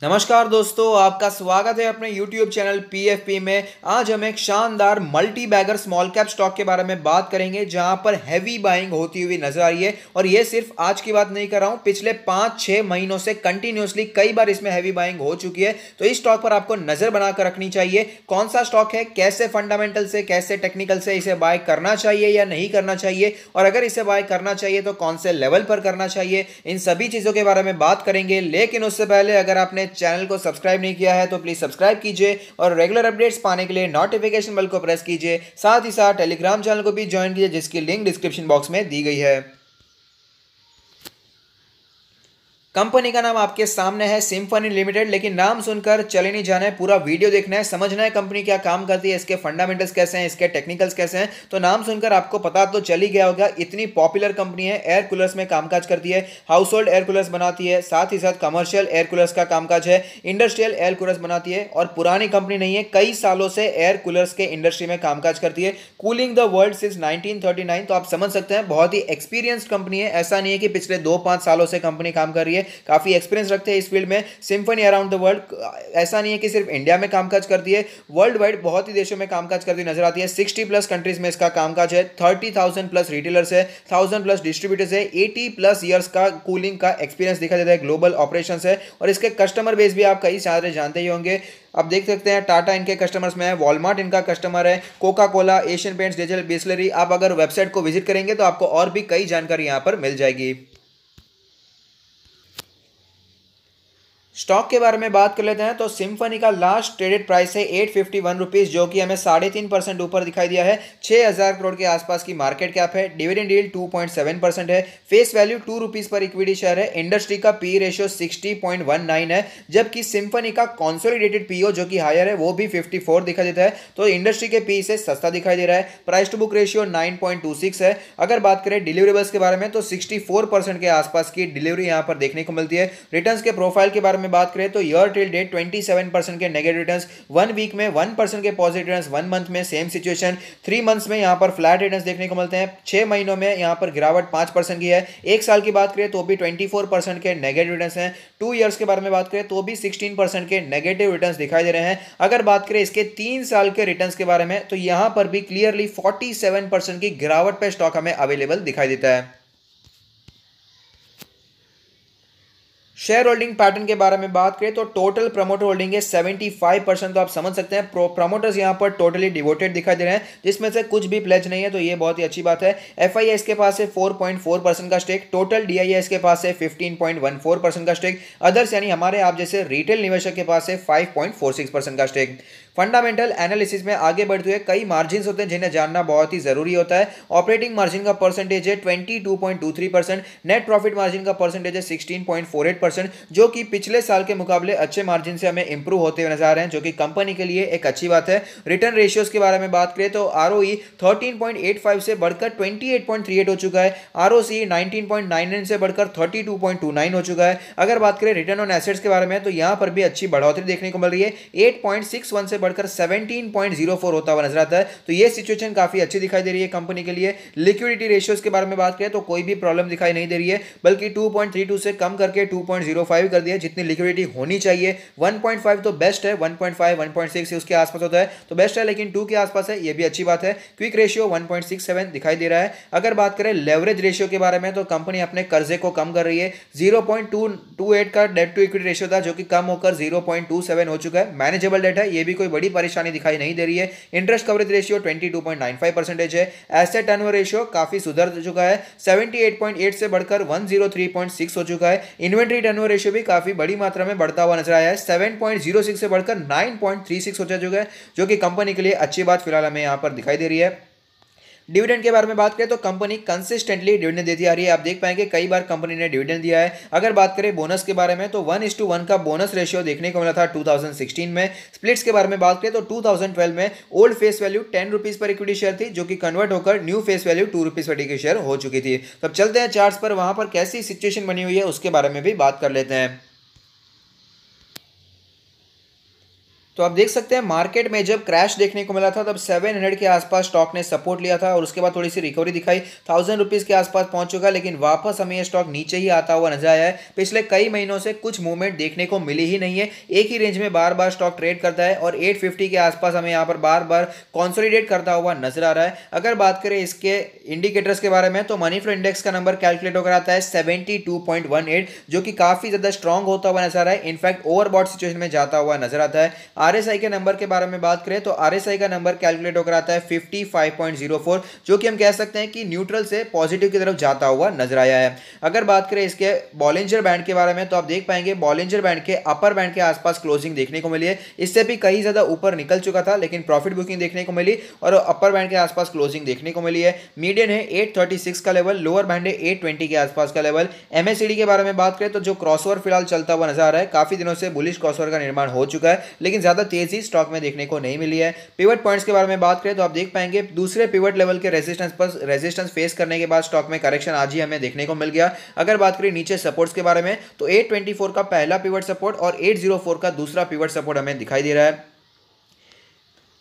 नमस्कार दोस्तों, आपका स्वागत है अपने YouTube चैनल PFP में। आज हम एक शानदार multibagger small cap stock के बारे में बात करेंगे जहां पर हैवी बाइंग होती हुई नजर आ रही है। और ये सिर्फ आज की बात नहीं कर रहा हूं, पिछले 5-6 महीनों से कंटिन्यूसली कई बार इसमें हैवी बाइंग हो चुकी है। तो इस स्टॉक पर आपको नजर बनाकर रखनी चाहिए। कौन सा स्टॉक है, कैसे फंडामेंटल से कैसे टेक्निकल से इसे बाय करना चाहिए या नहीं करना चाहिए, और अगर इसे बाय करना चाहिए तो कौन से लेवल पर करना चाहिए, इन सभी चीजों के बारे में बात करेंगे। लेकिन उससे पहले अगर आपने चैनल को सब्सक्राइब नहीं किया है तो प्लीज सब्सक्राइब कीजिए और रेगुलर अपडेट्स पाने के लिए नोटिफिकेशन बेल को प्रेस कीजिए। साथ ही साथ टेलीग्राम चैनल को भी ज्वाइन कीजिए जिसकी लिंक डिस्क्रिप्शन बॉक्स में दी गई है। कंपनी का नाम आपके सामने है सिम्फनी लिमिटेड, लेकिन नाम सुनकर चले नहीं जाना है, पूरा वीडियो देखना है, समझना है कंपनी क्या काम करती है, इसके फंडामेंटल्स कैसे हैं, इसके टेक्निकल्स कैसे हैं। तो नाम सुनकर आपको पता तो चल ही गया होगा, इतनी पॉपुलर कंपनी है। एयर कूलर्स में कामकाज करती है, हाउस होल्ड एयर कूलर्स बनाती है, साथ ही साथ कमर्शियल एयर कूलर्स का कामकाज है, इंडस्ट्रियल एयर कूलर्स बनाती है। और पुरानी कंपनी नहीं है, कई सालों से एयर कूलर्स के इंडस्ट्री में कामकाज करती है, कूलिंग द वर्ल्ड सिंस 1939। तो आप समझ सकते हैं बहुत ही एक्सपीरियंस्ड कंपनी है। ऐसा नहीं है कि पिछले 2-5 सालों से कंपनी काम कर रही है, काफी एक्सपीरियंस रखते हैं इस फील्ड में। सिम्फनी अराउंड द वर्ल्ड ऐसा नहीं है कि सिर्फ इंडिया में कामकाज करती है, वर्ल्ड वाइड बहुत ही देशों में कामकाज करती नजर आती है। 60+ कंट्रीज में इसका कामकाज है, 30,000+ रिटेलर्स है, 1000+ डिस्ट्रीब्यूटर्स है, 80+ ईयर्स का कूलिंग का एक्सपीरियंस दिखा देता है, ग्लोबल ऑपरेशंस है। और इसके कस्टमर बेस भी आप कई सारे जानते ही होंगे। अब देख सकते हैं टाटा इनके कस्टमर्स में है, वॉलमार्ट इनका कस्टमर है, Coca Cola, Asian paints, dazzle Bisleri. आप अगर वेबसाइट को विजिट करेंगे तो आपको और भी कई जानकारी यहां पर मिल जाएगी। स्टॉक के बारे में बात कर लेते हैं तो सिम्फनी का लास्ट ट्रेडेड प्राइस है 851 रुपीज, जो कि हमें 3.5% ऊपर दिखाई दिया है। 6000 करोड़ के आसपास की मार्केट कैप है। डिविडेंड यील्ड 2.7% है। Face value 2 rupees per equity share है। इंडस्ट्री का पी रेशियो 60.19 है, जबकि सिम्फनी का कॉन्सोलिडेटेड पीओ जो कि हायर है वो भी 54 दिखाई देता है। तो इंडस्ट्री के पी से सस्ता दिखाई दे रहा है। प्राइस टू बुक रेशियो 9.26 है। अगर बात करें डिलीवरेबल्स के बारे में तो 64% के आसपास की डिलीवरी यहां पर देखने को मिलती है। रिटर्न्स के प्रोफाइल के बारे में बात करें तो ईयर टिल डेट 27% के नेगेटिव रिटर्न्स, 1 वीक में 1% के पॉजिटिव रिटर्न्स, 1 मंथ में सेम सिचुएशन, 3 मंथ्स में यहां पर फ्लैट रिटर्न्स देखने को मिलते हैं। 6 महीनों में यहां पर गिरावट 5% की है। 1 साल की बात करें तो भी 24% के नेगेटिव रिटर्न्स हैं। 2 ईयर्स के बारे में बात करें तो भी 16% के नेगेटिव रिटर्न्स दिखाई दे रहे हैं। अगर बात करें इसके 3 साल के रिटर्न्स के बारे में तो यहां पर भी क्लियरली 47% की गिरावट पे स्टॉक हमें अवेलेबल दिखाई देता है। शेयर होल्डिंग पैटर्न के बारे में बात करें तो टोटल प्रमोटर होल्डिंग है 75%। तो आप समझ सकते हैं प्रमोटर्स यहां पर टोटली डिवोटेड दिखाई दे रहे हैं, जिसमें से कुछ भी प्लेज नहीं है, तो ये बहुत ही अच्छी बात है। एफआईआई के पास है 4.4% का स्टेक, टोटल डीआईएस के पास है 15.14% का स्टेक, अदर्स यानी हमारे आप जैसे रिटेल निवेशक के पास है 5.46% का स्टेक। फंडामेंटल एनालिसिस में आगे बढ़ते हुए कई मार्जिन होते हैं जिन्हें जानना बहुत ही जरूरी होता है। ऑपरेटिंग मार्जिन का परसेंटेज है 22.23%, नेट प्रॉफिट मार्जिन का परसेंटेज है 16.48%, जो कि पिछले साल के मुकाबले अच्छे मार्जिन से हमें इंप्रूव होते हुए नजर आ रहे हैं, जो कि कंपनी के लिए एक अच्छी बात है। रिटर्न रेशियोज के बारे में बात करें तो आरओई 13.85 से बढ़कर 28.38 हो चुका है, आरओसी 19.99 से बढ़कर 32.29 हो चुका है। अगर बात करें रिटर्न ऑन एसेट्स के बारे में तो यहां पर भी अच्छी बढ़ोतरी देखने को मिल रही है, 8.61 से बढ़कर 17.04 होता हुआ नजर आता है। तो ये सिचुएशन काफी अच्छी दिखाई दे रही है कंपनी के लिए। लिक्विडिटी रेशियोज के बारे में बात करें तो कोई भी प्रॉब्लम दिखाई नहीं दे रही है, बल्कि 2.32 से कम करके 2.05 कर दिया, जितनी लिक्विडिटी होनी चाहिए। 1.5 तो बेस्ट है, 1.5 1.6 उसके आसपास होता है तो बेस्ट है, लेकिन 2 के आसपास है, ये भी अच्छी बात है। क्विक रेशियो 1.67 दिखाई दे रहा है। अगर बात करें लेवरेज रेशियो के बारे में तो कंपनी अपने कर्जे को कम कर रही है। 0.228 का डेट टू इक्विटी रेशियो था, जो कि कम होकर 0.27 हो चुका है। मैनेजेबल डेट है, ये भी कोई बड़ी परेशानी दिखाई नहीं दे रही है। इंटरेस्ट कवरेज रेशियो 22.95% है। एसेट टर्नओवर रेशियो काफी सुधर चुका है, 78.8 से बढ़कर 103.6 हो चुका है। इन्वेंट्री टर्नओवर रेशियो भी काफी बड़ी मात्रा में बढ़ता हुआ नजर आया है, 7.06 से बढ़कर 9.36 हो चुका है, जो कि कंपनी के लिए अच्छी बात फिलहाल हमें यहां पर दिखाई दे रही है। डिविडेंड के बारे में बात करें तो कंपनी कंसिस्टेंटली डिविडेंड देती आ रही है। आप देख पाएंगे कई बार कंपनी ने डिविडेंड दिया है। अगर बात करें बोनस के बारे में तो 1:1 का बोनस रेशियो देखने को मिला था 2016 में। स्प्लिट्स के बारे में बात करें तो 2012 में old face value 10 rupees per equity share थी, जो कि कन्वर्ट होकर new face value 2 rupees per equity share हो चुकी थी। तब चलते हैं चार्ट्स पर, वहां पर कैसी सिचुएशन बनी हुई है उसके बारे में भी बात कर लेते हैं। तो आप देख सकते हैं मार्केट में जब क्रैश देखने को मिला था तब 700 के आसपास स्टॉक ने सपोर्ट लिया था और उसके बाद थोड़ी सी रिकवरी दिखाई, 1000 रुपीज़ के आसपास पहुंच चुका, लेकिन वापस हमें ये स्टॉक नीचे ही आता हुआ नजर आया है। पिछले कई महीनों से कुछ मूवमेंट देखने को मिली ही नहीं है, एक ही रेंज में बार बार स्टॉक ट्रेड करता है और 850 के आसपास हमें यहाँ पर बार बार कॉन्सोलिडेट करता हुआ नजर आ रहा है। अगर बात करें इसके इंडिकेटर्स के बारे में तो मनी फ्लो इंडेक्स का नंबर कैलकुलेट होकर आता है 72.18, जो कि काफी ज्यादा स्ट्रांग होता हुआ नजर आ रहा है, इनफैक्ट ओवरबॉट सिचुएशन में जाता हुआ नजर आता है। आरएसआई के नंबर के बारे में बात करें तो आरएसआई का नंबर कैलकुलेट होकर आता है 55.04, जो कि हम कह सकते हैं कि न्यूट्रल से पॉजिटिव की तरफ जाता हुआ नजर आया है। अगर बात करें इसके बॉलिंजर बैंड के बारे में तो आप देख पाएंगे बॉलिंजर बैंड के अपर बैंड के आसपास क्लोजिंग देखने को मिली है, इससे भी कहीं ज्यादा ऊपर निकल चुका था लेकिन प्रॉफिट बुकिंग देखने को मिली और अपर बैंड के आसपास क्लोजिंग देखने को मिली है। मीडियन है 836 का लेवल, लोअर बैंड है 820 के आसपास का लेवल। एमएससीडी के बारे में बात करें तो जो क्रॉसओवर फिलहाल चलता हुआ नजर आ रहा है, काफी दिनों से बुलिश क्रॉसओवर का निर्माण हो चुका है लेकिन ज्यादा तेजी स्टॉक में देखने को नहीं मिली है। पिवट पॉइंट्स के बारे में बात करें तो आप देख पाएंगे दूसरे पिवट लेवल के रेजिस्टेंस फेस करने के बाद स्टॉक में करेक्शन आज ही हमें देखने को मिल गया। अगर बात करें नीचे सपोर्ट्स के बारे में तो 824 का पहला पिवट सपोर्ट और 804 का दूसरा पिवट सपोर्ट हमें दिखाई दे रहा है।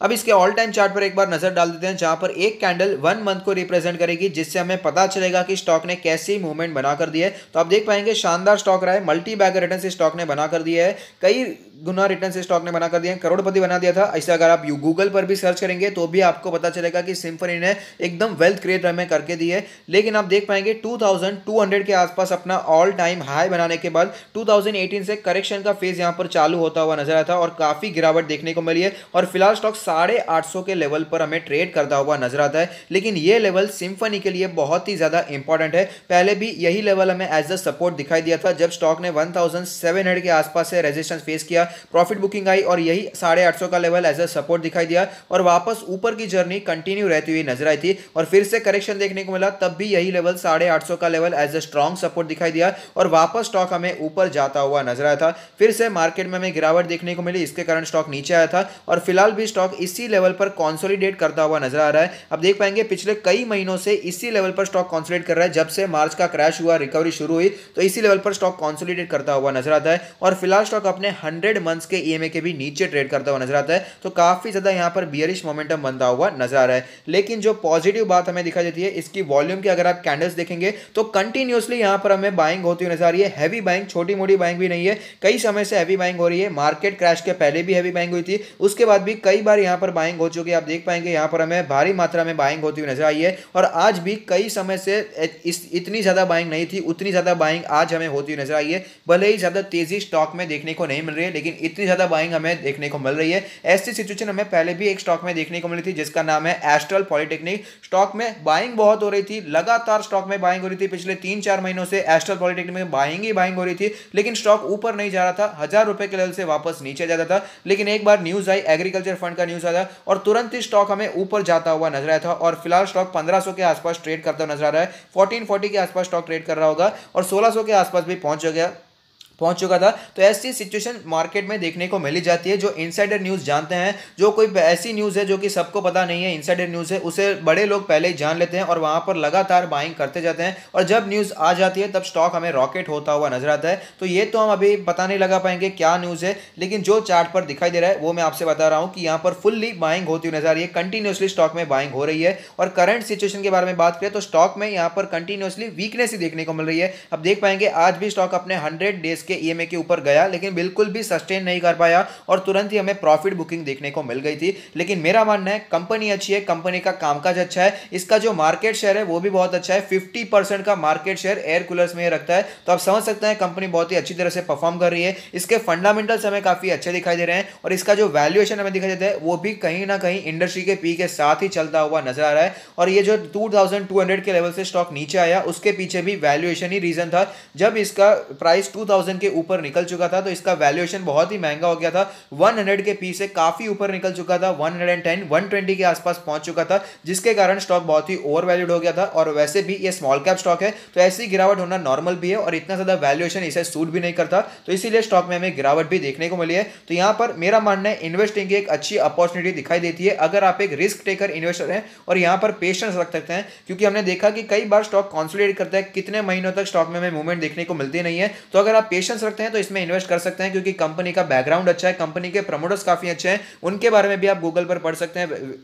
अब इसके ऑल टाइम चार्ट पर एक बार नजर डाल देते हैं, जहां पर एक कैंडल 1 मंथ को रिप्रेजेंट करेगी, जिससे हमें पता चलेगा कि स्टॉक ने कैसी मूवमेंट बना कर दी है। तो आप देख पाएंगे शानदार स्टॉक रहा है, मल्टी बैगर रिटर्न से स्टॉक ने बना कर दिया है, कई गुना रिटर्न से स्टॉक ने बना कर दिया है, करोड़पति बना दिया था। ऐसे अगर आप गूगल पर भी सर्च करेंगे तो भी आपको पता चलेगा कि सिम्फनी ने एकदम वेल्थ क्रिएट हमें करके दी है। लेकिन आप देख पाएंगे 2200 के आसपास अपना ऑल टाइम हाई बनाने के बाद 2018 से करेक्शन का फेज यहां पर चालू होता हुआ नजर आया था और काफी गिरावट देखने को मिली है और फिलहाल स्टॉक 850 के लेवल पर हमें ट्रेड करता हुआ नजर आता है। लेकिन ये लेवल सिम्फनी के लिए बहुत ही ज्यादा इंपॉर्टेंट है, पहले भी यही लेवल हमें एज अ सपोर्ट दिखाई दिया था जब स्टॉक ने 1700 के आसपास से रेजिस्टेंस फेस किया, प्रॉफिट बुकिंग आई और यही 850 का लेवल एज अ सपोर्ट दिखाई दिया और वापस ऊपर की जर्नी कंटिन्यू रहती हुई नजर आई थी और फिर से करेक्शन देखने को मिला, तब भी यही लेवल 850 का level as a strong support दिखाई दिया और वापस स्टॉक हमें ऊपर जाता हुआ नजर आया था। फिर से मार्केट में हमें गिरावट देखने को मिली, इसके कारण स्टॉक नीचे आया था और फिलहाल भी स्टॉक इसी लेवल पर कंसोलिडेट करता हुआ नजर आ रहा है। अब देख पाएंगे पिछले कई महीनों से इसी लेवल पर स्टॉक कंसोलिडेट कर रहा है, जब से मार्च का क्रैश हुआ, रिकवरी शुरू हुई तो इसी लेवल पर स्टॉक कंसोलिडेट करता हुआ नजर आता है और फिलहाल स्टॉक अपने 100 मंथ्स के ईएमए के भी नीचे ट्रेड करता हुआ नजर आता है। तो काफी ज्यादा यहां पर बियरिश मोमेंटम बनता हुआ नजर आ रहा है। लेकिन जो पॉजिटिव बात हमें दिखाई देती है इसकी वॉल्यूम की, अगर आप कैंडल्स देखेंगे तो कंटिन्यूअसली यहां पर हमें बाइंग होती हुई नजर आ रही है। हैवी बाइंग, छोटी मोटी बाइंग भी नहीं है, कई समय से हैवी बाइंग हो रही है। मार्केट क्रैश के पहले भी हैवी बाइंग हुई थी, उसके बाद भी कई बार यहां पर बाइंग हो चुकी है। आप देख पाएंगे यहां पर हमें भारी मात्रा में बाइंग होती हुई नजर आई है और आज भी कई समय से इतनी ज्यादा बाइंग नहीं थी, उतनी ज्यादा बाइंग आज हमें होती हुई नजर आई है। भले ही ज्यादा तेजी स्टॉक में देखने को नहीं मिल रही है लेकिन इतनी ज्यादा बाइंग हमें देखने को मिल रही है। ऐसी सिचुएशन हमें पहले भी एक स्टॉक में देखने को मिली थी जिसका नाम है एस्ट्रल पॉलिटेक्निक। स्टॉक में बाइंग बहुत हो रही थी, लगातार स्टॉक में बाइंग हो रही थी, पिछले 3-4 महीनों से एस्ट्रल पॉलिटेक्निक में बाइंग ही बाइंग हो रही थी लेकिन स्टॉक ऊपर नहीं जा रहा था, 1000 रुपए के लेवल से वापस नीचे जाता था। लेकिन एक बार न्यूज आई, एग्रीकल्चर फंड का न्यूज आया और तुरंत ही स्टॉक हमें ऊपर जाता हुआ नजर आया था और फिलहाल स्टॉक 1500 के आसपास ट्रेड करता हुआ नजर आ रहा है। 1440 के आसपास स्टॉक ट्रेड कर रहा होगा और 1600 के आसपास भी पहुंच चुका था। तो ऐसी सिचुएशन मार्केट में देखने को मिली जाती है। जो इनसाइडर न्यूज़ जानते हैं, जो कोई ऐसी न्यूज़ है जो कि सबको पता नहीं है, इनसाइडर न्यूज़ है, उसे बड़े लोग पहले ही जान लेते हैं और वहां पर लगातार बाइंग करते जाते हैं और जब न्यूज़ आ जाती है तब स्टॉक हमें रॉकेट होता हुआ नजर आता है। तो ये तो हम अभी पता नहीं लगा पाएंगे क्या न्यूज़ है, लेकिन जो चार्ट पर दिखाई दे रहा है वो मैं आपसे बता रहा हूँ कि यहाँ पर फुल्ली बाइंग होती हुई नजर आ रही है, कंटिन्यूसली स्टॉक में बाइंग हो रही है। और करंट सिचुएशन के बारे में बात करें तो स्टॉक में यहाँ पर कंटिन्यूसली वीकनेस ही देखने को मिल रही है। अब देख पाएंगे आज भी स्टॉक अपने 100 डेज के ईएमए के ऊपर गया लेकिन बिल्कुल भी सस्टेन नहीं कर पाया और तुरंत ही हमें प्रॉफिट बुकिंग देखने को मिल गई थी। लेकिन मेरा मानना है कंपनी अच्छी है, कंपनी का कामकाज अच्छा है, इसका जो मार्केट शेयर है वो भी बहुत अच्छा है। 50% का मार्केट शेयर एयर कूलर्स में रखता है, तो आप समझ सकते हैं कंपनी बहुत ही अच्छी तरह से परफॉर्म कर रही है। इसके फंडामेंटल्स हमें काफी अच्छे दिखाई दे रहे हैं और इसका जो वैल्यूएशन हमें दिखाई देता है वो भी कहीं ना कहीं इंडस्ट्री के पी के साथ ही चलता हुआ नजर आ रहा है। और ये जो 2200 के लेवल से स्टॉक नीचे आया उसके पीछे भी वैल्यूएशन ही रीजन था। जब इसका प्राइस 2000 के ऊपर निकल चुका था तो इसका वैल्यूएशन बहुत ही महंगा हो गया था, 100 के पी से काफी ऊपर निकल चुका था, 110 120 के आसपास पहुंच चुका था, जिसके कारण स्टॉक बहुत ही ओवर वैल्यूड हो गया था। और वैसे भी ये स्मॉल कैप स्टॉक है तो ऐसी गिरावट होना नॉर्मल भी है और इतना ज्यादा वैल्यूएशन इसे सूट भी नहीं करता, तो इसीलिए स्टॉक में हमें गिरावट भी देखने को मिली है। तो यहां पर मेरा मानना है इन्वेस्टिंग की एक अच्छी अपॉर्चुनिटी दिखाई देती है अगर आप एक रिस्क टेकर इन्वेस्टर हैं और यहां पर पेशेंस रख सकते हैं, क्योंकि हमने देखा कि कई बार स्टॉक कंसोलिडेट करता है, कितने महीनों तक स्टॉक में हमें मूवमेंट देखने को मिलती नहीं है। तो अगर आप पेशेंस पेशेंस रखते हैं तो इसमें इन्वेस्ट कर सकते हैं, क्योंकि कंपनी का बैकग्राउंड अच्छा है, कंपनी के प्रमोटर्स काफ़ी अच्छे हैं, उनके बारे में भी आप गूगल पर पढ़ सकते हैं,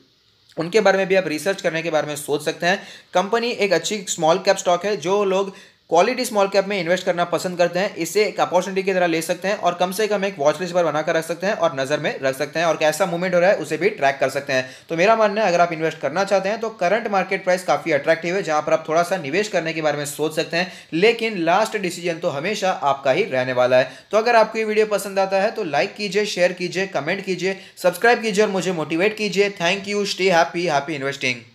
उनके बारे में भी आप रिसर्च करने के बारे में सोच सकते हैं। कंपनी एक अच्छी स्मॉल कैप स्टॉक है, जो लोग क्वालिटी स्मॉल कैप में इन्वेस्ट करना पसंद करते हैं इसे एक अपॉर्चुनिटी की तरह ले सकते हैं और कम से कम एक वॉच लिस्ट पर बनाकर रख सकते हैं और नज़र में रख सकते हैं और कैसा मूवमेंट हो रहा है उसे भी ट्रैक कर सकते हैं। तो मेरा मानना है अगर आप इन्वेस्ट करना चाहते हैं तो करंट मार्केट प्राइस काफ़ी अट्रैक्टिव है, जहां पर आप थोड़ा सा निवेश करने के बारे में सोच सकते हैं, लेकिन लास्ट डिसीजन तो हमेशा आपका ही रहने वाला है। तो अगर आपको ये वीडियो पसंद आता है तो लाइक कीजिए, शेयर कीजिए, कमेंट कीजिए, सब्सक्राइब कीजिए और मुझे मोटिवेट कीजिए। Thank you, stay happy, happy investing.